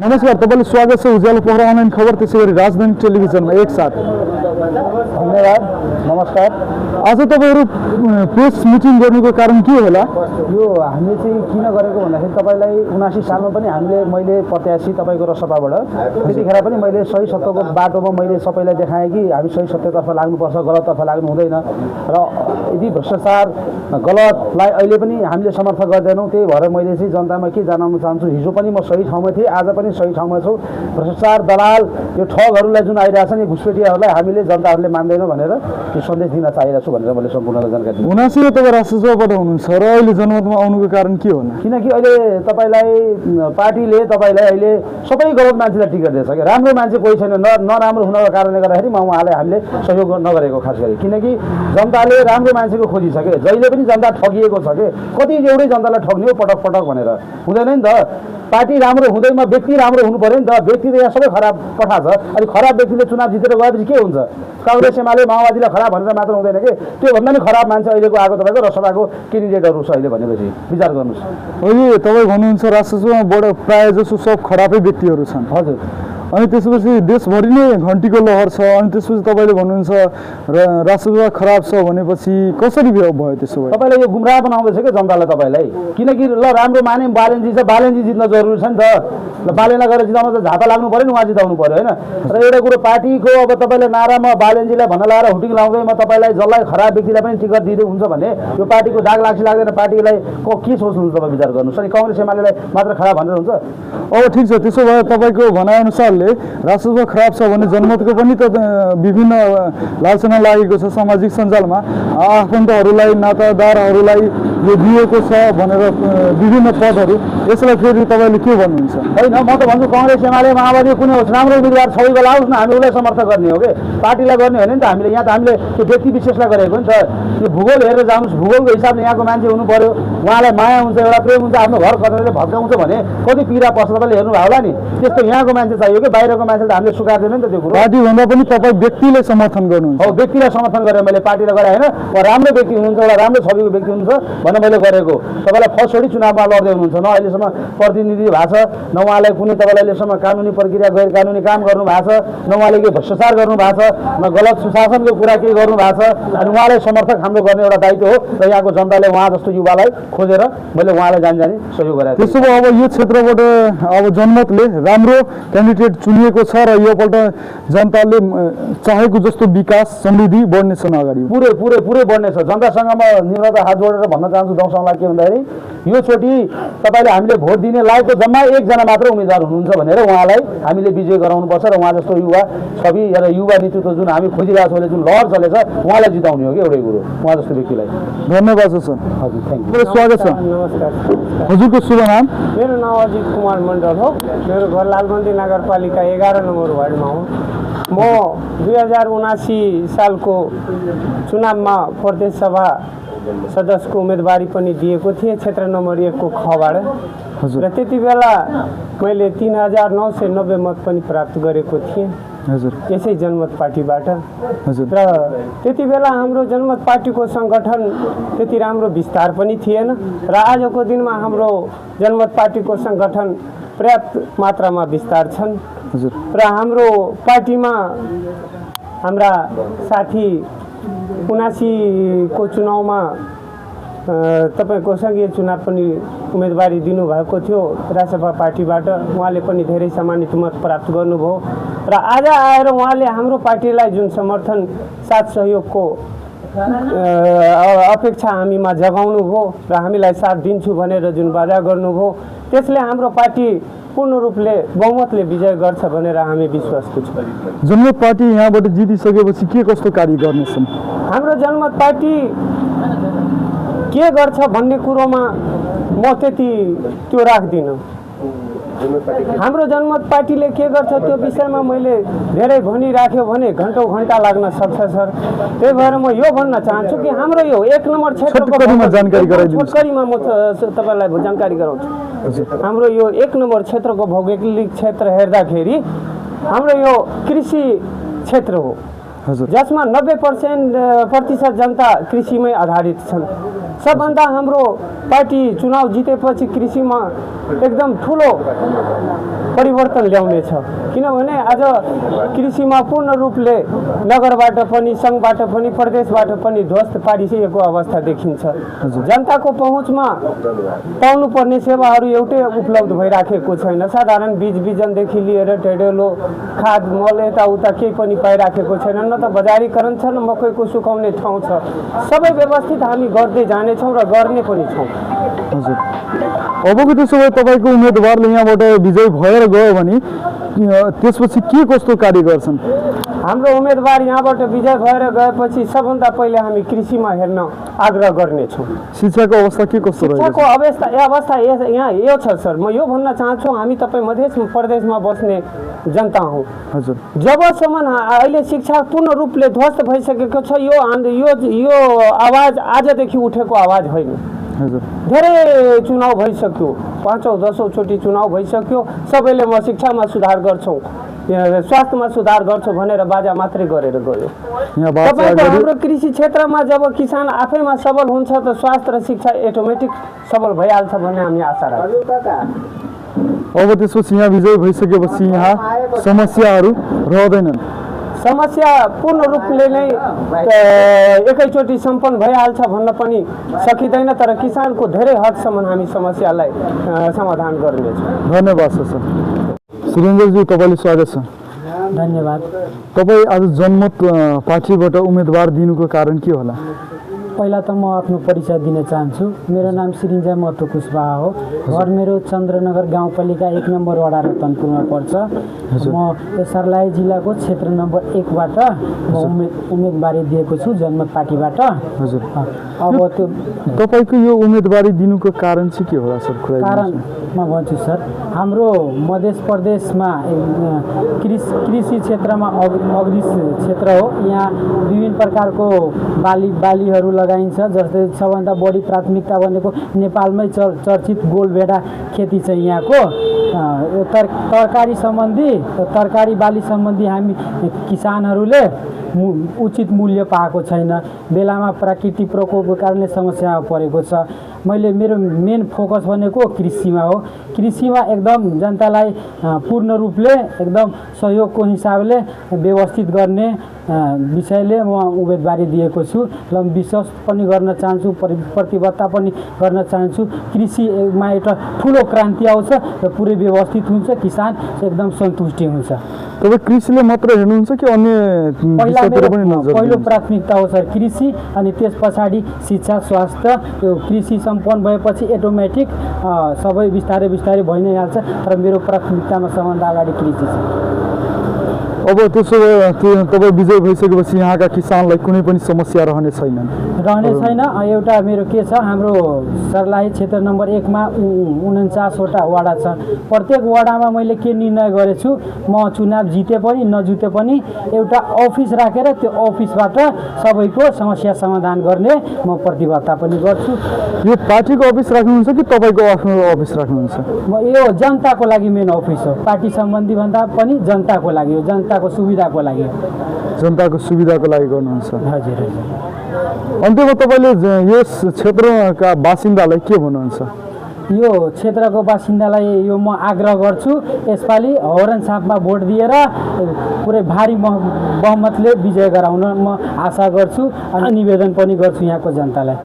नमस्कार, तपाईँले स्वागत छ उज्यालो पोखरा अनलाइन खबर त्यसै गरी राजधानी टेलिभिजनमा एक साथ। धन्यवाद, नमस्कार। आज तपाईँहरू प्रेस मिटिङ गर्नुको कारण के होला? यो हामीले चाहिँ किन गरेको भन्दाखेरि तपाईँलाई 79 सालमा पनि मैले प्रत्याशी तपाईँको रसपाबाट त्यतिखेर पनि मैले सही सत्यको बाटोमा मैले सबैलाई देखाएँ कि हामी सही सत्यतर्फ लाग्नुपर्छ, गलततर्फ लाग्नु हुँदैन र यदि भ्रष्टाचार गलतलाई अहिले पनि हामीले समर्थन गर्दैनौँ। त्यही भएर मैले चाहिँ जनतामा के जनाउन चाहन्छु, हिजो पनि म सही ठाउँमा थिएँ, आज पनि सही ठाउँमा छु। भ्रष्टाचार दलाल यो ठगहरूलाई जुन आइरहेछ नि घुसपेटियाहरूलाई हामीले जनताहरूले मान्दैनौँ भनेर यो सन्देश दिन चाहिरहेको छु भनेर मैले सम्पूर्णलाई जानकारी दिन्छु। 79 तपाईँ राष्ट्रसभाबाट हुनुहुन्छ र अहिले जनमतमा आउनुको कारण के होला? किनकि अहिले तपाईँलाई पार्टीले तपाईँलाई अहिले सबै गलत मान्छेलाई टिकट दिएछ कि राम्रो मान्छे कोही छैन। नराम्रो हुनको कारणले गर्दाखेरि उहाँलाई हामीले सहयोग नगरेको खास गरी किनकि जनताले राम्रो मान्छेको खोजिसके। जहिले पनि जनता ठगिएको छ कि कति एउटै जनतालाई ठग्ने हो पटक पटक भनेर हुँदैन नि त। पार्टी राम्रो हुँदैमा व्यक्ति राम्रो हुनु पर्यो नि त। व्यक्ति त यहाँ सबै खराब पठा छ। अनि खराब व्यक्तिले चुनाव जितेर गएपछि के हुन्छ? काङ्ग्रेस एमाले माओवादीलाई खराब भनेर मात्र हुँदैन कि त्योभन्दा नि खराब मान्छे अहिलेको आएको तपाईँको रसभाको क्यान्डिडेटहरू छ अहिले भनेपछि विचार गर्नुहोस्। अहिले तपाईँ भन्नुहुन्छ राष्ट्रसभाबाट प्रायः जसो सब खराबै व्यक्तिहरू छन्। हजुर। अनि त्यसपछि देशभरि नै घन्टीको लहर छ। अनि त्यसपछि तपाईँले भन्नुहुन्छ राष्ट्रसभा खराब छ भनेपछि कसरी भयो त्यसो भए? तपाईँले यो गुमराह बनाउँदैछ क्या जनतालाई तपाईँलाई। किनकि ल राम्रो माने बालेनजी छ, बालेनजी जित्न जरुरी छ नि त। ल बालेनलाई गएर जिताउनु त झापा लाग्नु पऱ्यो नि, उहाँ जिताउनु पऱ्यो होइन। र एउटा कुरो पार्टीको अब तपाईँले नारामा बालेनजीलाई भन्न लगाएर हुटिङ लाउँदै म तपाईँलाई जसलाई खराब व्यक्तिलाई पनि टिकट दिँदै हुन्छ भने यो पार्टीको दाग लाग्छ लाग्दैन? पार्टीलाई के सोच्नुहुन्छ तपाईँ विचार गर्नुहोस्। अनि काङ्ग्रेस एमालेलाई मात्र खराब भनेर हुन्छ? अब ठिक छ, त्यसो भए तपाईँको भनाइअनुसारले राष्ट्रसभा खराब छ भने जनमतको पनि त विभिन्न लालचना लागेको छ सामाजिक सञ्जालमा। आफन्तहरूलाई नातादारहरूलाई यो दिएको छ भनेर विभिन्न पदहरू। यसलाई फेरि तपाईँले के भन्नुहुन्छ? होइन, म त भन्छु काङ्ग्रेस एमाले माओवादी कुनै होस् राम्रो उम्मेदवार सबैको आओस् न, हामी उसलाई समर्थन गर्ने हो कि पार्टीलाई गर्ने होइन नि त। हामीले यहाँ त हामीले त्यो व्यक्ति विशेषलाई गरेको नि त। त्यो भूगोल हेरेर जानुहोस्, भूगोलको हिसाबले यहाँको मान्छे हुनु पऱ्यो, उहाँलाई माया हुन्छ, एउटा प्रेम हुन्छ, आफ्नो घर कतैले भत्काउँछ भने कति पीडा पर्छ तपाईँले हेर्नु भयो होला नि। त्यस्तो यहाँको मान्छे चाहियो कि बाहिरको मान्छेले त हामीले स्वीकार्दैन नि त त्यो कुरो। पार्टीभन्दा पनि तपाईँ व्यक्तिले समर्थन गर्नुहुन्छ? हो, व्यक्तिलाई समर्थन गरेँ मैले, पार्टीलाई गरेँ होइन। उहाँ राम्रो व्यक्ति हुनुहुन्छ, एउटा राम्रो छविको व्यक्ति हुनुहुन्छ भनेर मैले गरेको। तपाईँलाई फर्स्टचोटि चुनावमा लड्दै हुनुहुन्छ, न अहिलेसम्म प्रतिनिधि भएको छ, न उहाँलाई कुनै तपाईँलाई अहिलेसम्म कानुनी प्रक्रिया गैर कानुनी काम गर्नु भएको छ, न उहाँले केही भ्रष्टाचार गर्नु भएको छ, न गलत सुशासनको कुरा केही गर्नु भएको छ। अनि उहाँलाई समर्थक हाम्रो गर्ने एउटा दायित्व हो र यहाँको जनताले उहाँ जस्तो युवालाई खोजेर मैले उहाँलाई जानी सहयोग गरेँ। त्यसो भए अब यो क्षेत्रबाट अब जनमतले राम्रो क्यान्डिडेट चुनिएको छ र योपल्ट जनताले चाहेको जस्तो विकास समृद्धि बढ्नेछ अगाडि पुरै बढ्नेछ। जनतासँग म निम्रता हात जोडेर भन्न चाहन्छु दौसाउँलाई के भन्दाखेरि यो चोटि तपाईँले हामीले भोट दिने लायकको जम्मा एकजना मात्र उम्मेदवार हुनुहुन्छ भनेर उहाँलाई हामीले विजय गराउनुपर्छ र उहाँ जस्तो युवा छवि र युवा नेतृत्व जुन हामी खोजिरहेको छौँ, जुन लहर चलेछ उहाँलाई जिताउने हो कि एउटै कुरो, उहाँ जस्तो व्यक्तिलाई। धन्यवाद छ सर। हजुर, थ्याङ्क यू। स्वागत छ। नमस्कार। हजुरको शुभ नाम? मेरो नाम अजित कुमार मण्डल हो। मेरो घर लालबन्दी नगरपालिका 11 नम्बर वार्डमा हो। म 2079 सालको चुनावमा प्रदेश सभा सदस्यको उम्मेदवारी पनि दिएको थिएँ क्षेत्र नम्बर 1 को खबाट र त्यति बेला मैले 3990 मत पनि प्राप्त गरेको थिएँ यसै जनमत पार्टीबाट। र त्यति बेला हाम्रो जनमत पार्टीको सङ्गठन त्यति राम्रो विस्तार पनि थिएन र आजको दिनमा हाम्रो जनमत पार्टीको सङ्गठन पर्याप्त मात्रामा विस्तार छन् र हाम्रो पार्टीमा हाम्रा साथी 79 को चुनावमा तपाईँको सङ्घीय चुनाव पनि उम्मेदवारी दिनुभएको थियो राष्ट्रसभा पार्टीबाट। उहाँले पनि धेरै सामान्य मत प्राप्त गर्नुभयो र आज आएर उहाँले हाम्रो पार्टीलाई जुन समर्थन साथ सहयोगको अपेक्षा हामीमा जगाउनु भयो र हामीलाई साथ दिन्छु भनेर जुन वादा गर्नुभयो त्यसले हाम्रो पार्टी पूर्ण रूपले बहुमतले विजय गर्छ भनेर हामी विश्वासको छौँ। जनमत पार्टी यहाँबाट जितिसकेपछि के कस्तो कार्य गर्नेछन्? हाम्रो जनमत पार्टी के गर्छ भन्ने कुरोमा म त्यति त्यो राख्दिनँ। हाम्रो जनमत पार्टीले के गर्छ त्यो विषयमा मैले धेरै भनिराख्यो भने घन्टौँ घन्टा लाग्न सक्छ सर। त्यही भएर म यो भन्न चाहन्छु कि हाम्रो यो 1 नम्बर क्षेत्रको जानकारी गराइदिनु। छोटकरीमा म तपाईँलाई जानकारी गराउँछु। हाम्रो यो 1 नम्बर क्षेत्रको भौगोलिक क्षेत्र हेर्दाखेरि हाम्रो यो कृषि क्षेत्र हो जसमा 90% जनता कृषिमै आधारित छन्। सबभन्दा हाम्रो पार्टी चुनाव जितेपछि कृषिमा एकदम ठुलो परिवर्तन ल्याउनेछ। किनभने आज कृषिमा पूर्ण रूपले नगरबाट पनि सङ्घबाट पनि प्रदेशबाट पनि ध्वस्त पारिसकेको अवस्था देखिन्छ। जनताको पहुँचमा पाउनुपर्ने सेवाहरू एउटै उपलब्ध भइराखेको छैन। साधारण बीज बिजनदेखि लिएर ढेँडो खाद मल यताउता केही पनि पाइराखेको छैन। न त बजारीकरण छ, न मकैको सुकाउने ठाउँ छ। सबै व्यवस्थित हामी गर्दै जानेछौँ र गर्ने पनि छौँ। हजुर, अबको त्यसो भए तपाईँको उम्मेदवारले यहाँबाट विजय भएर गयो भने त्यसपछि के कस्तो कार्य गर्छन्? हाम्रो उम्मेदवार यहाँबाट विजय भएर गएपछि सबभन्दा पहिले हामी कृषिमा हेर्न आग्रह गर्नेछौँ। शिक्षाको अवस्था के कस्तो रहेको शिक्षाको अवस्था यहाँ यो छ सर, म यो भन्न चाहन्छु, हामी तपाईँ मध्य प्रदेशमा बस्ने जनता हौँ। हजुर, जबसम्म अहिले शिक्षा पूर्ण रूपले ध्वस्त भइसकेको छ, यो आवाज आजदेखि उठेको आवाज होइन। हजुर, धेरै चुनाव भइसक्यो, 5औं 10औं चोटि चुनाव भइसक्यो। सबैले म शिक्षामा सुधार गर्छौँ, स्वास्थ्यमा सुधार गर्छु भनेर बाजा मात्रै गरेर गयो। तपाईँको हाम्रो कृषि क्षेत्रमा जब किसान आफैमा सबल हुन्छ त स्वास्थ्य र शिक्षा अटोमेटिक सबल भइहाल्छ भन्ने हामी आशा राख्छौँ। अब त्यसपछि यहाँ विजय भइसकेपछि यहाँ समस्याहरू रहँदैनन्। समस्या पूर्ण रूपले नै एकैचोटि सम्पन्न भइहाल्छ भन्न पनि सकिँदैन, तर किसानको धेरै हदसम्म हामी समस्यालाई समाधान गर्नेछौँ। धन्यवाद सर। सुरेन्द्रजी, तपाईँले स्वागत छ। धन्यवाद। तपाईँ आज जनमत पार्टीबाट उम्मेदवार दिनुको कारण के होला? पहिला त म आफ्नो परिचय दिन चाहन्छु। मेरो नाम श्रीन्जय महतो कुशवाहा हो। घर मेरो चन्द्रनगर गाउँपालिका 1 नम्बर वडा रतनपुरमा पर्छ। म सर्लाही जिल्लाको क्षेत्र नम्बर 1 बाट म उम्मेदवारी दिएको छु जनमत पार्टीबाट। हजुर, अब त्यो तपाईँको यो उम्मेदवारी दिनुको कारण चाहिँ के होला सर? कारण म भन्छु सर, हाम्रो मध्य प्रदेशमा कृषि क्षेत्रमा अग्रणी क्षेत्र हो। यहाँ विभिन्न प्रकारको बालीहरू लगाइन्छ, जस्तै सबभन्दा बढी प्राथमिकता भनेको नेपालमै चर्चित गोलभेडा खेती छ यहाँको। तरकारी सम्बन्धी तरकारी बाली सम्बन्धी हामी किसानहरूले उचित मूल्य पाएको छैन। बेलामा प्राकृतिक प्रकोपको कारणले समस्या परेको छ। मेरो मेन फोकस भनेको कृषिमा हो। कृषिमा एकदम जनतालाई पूर्ण रूपले एकदम सहयोगको हिसाबले व्यवस्थित गर्ने विषयले म उम्मेदवारी दिएको छु। र विश्वास पनि गर्न चाहन्छु, प्रतिबद्धता पनि गर्न चाहन्छु। कृषिमा एउटा ठुलो क्रान्ति आउँछ र पुरै व्यवस्थित हुन्छ, किसान एकदम सन्तुष्टि हुन्छ। तपाईँ कृषिले मात्र हेर्नुहुन्छ कि अन्य पहिलो प्राथमिकता हो सर कृषि, अनि त्यस पछाडि शिक्षा स्वास्थ्य। त्यो कृषि सम्पन्न भएपछि अटोमेटिक सबै बिस्तारै बिस्तारै भइ नै हाल्छ, तर मेरो प्राथमिकतामा सबभन्दा अगाडि कृषि छ। अब त्यसो तपाईँ विजय भइसकेपछि यहाँका किसानलाई कुनै पनि समस्या रहने छैन? एउटा मेरो के छ, हाम्रो सर्लाही क्षेत्र नम्बर 1 मा 49वटा वडा छ। प्रत्येक वडामा मैले के निर्णय गरेछु, म चुनाव जिते पनि नजिते पनि एउटा अफिस राखेर त्यो अफिसबाट सबैको समस्या समाधान गर्ने म प्रतिबद्धता पनि गर्छु। यो पार्टीको अफिस राख्नुहुन्छ कि तपाईँको आफ्नो अफिस राख्नुहुन्छ? यो जनताको लागि मेन अफिस हो। पार्टी सम्बन्धी भन्दा पनि जनताको लागि हो, जनताको सुविधाको लागि। जनताको सुविधाको लागि गर्नुहुन्छ? हजुर। अन्त्यमा तपाईँले यस क्षेत्रका बासिन्दालाई के भन्नुहुन्छ? यो क्षेत्रको बासिन्दालाई यो म आग्रह गर्छु, यसपालि हौरन छापमा भोट दिएर पुरै भारी बहुमतले विजय गराउन म आशा गर्छु अनि निवेदन पनि गर्छु यहाँको जनतालाई।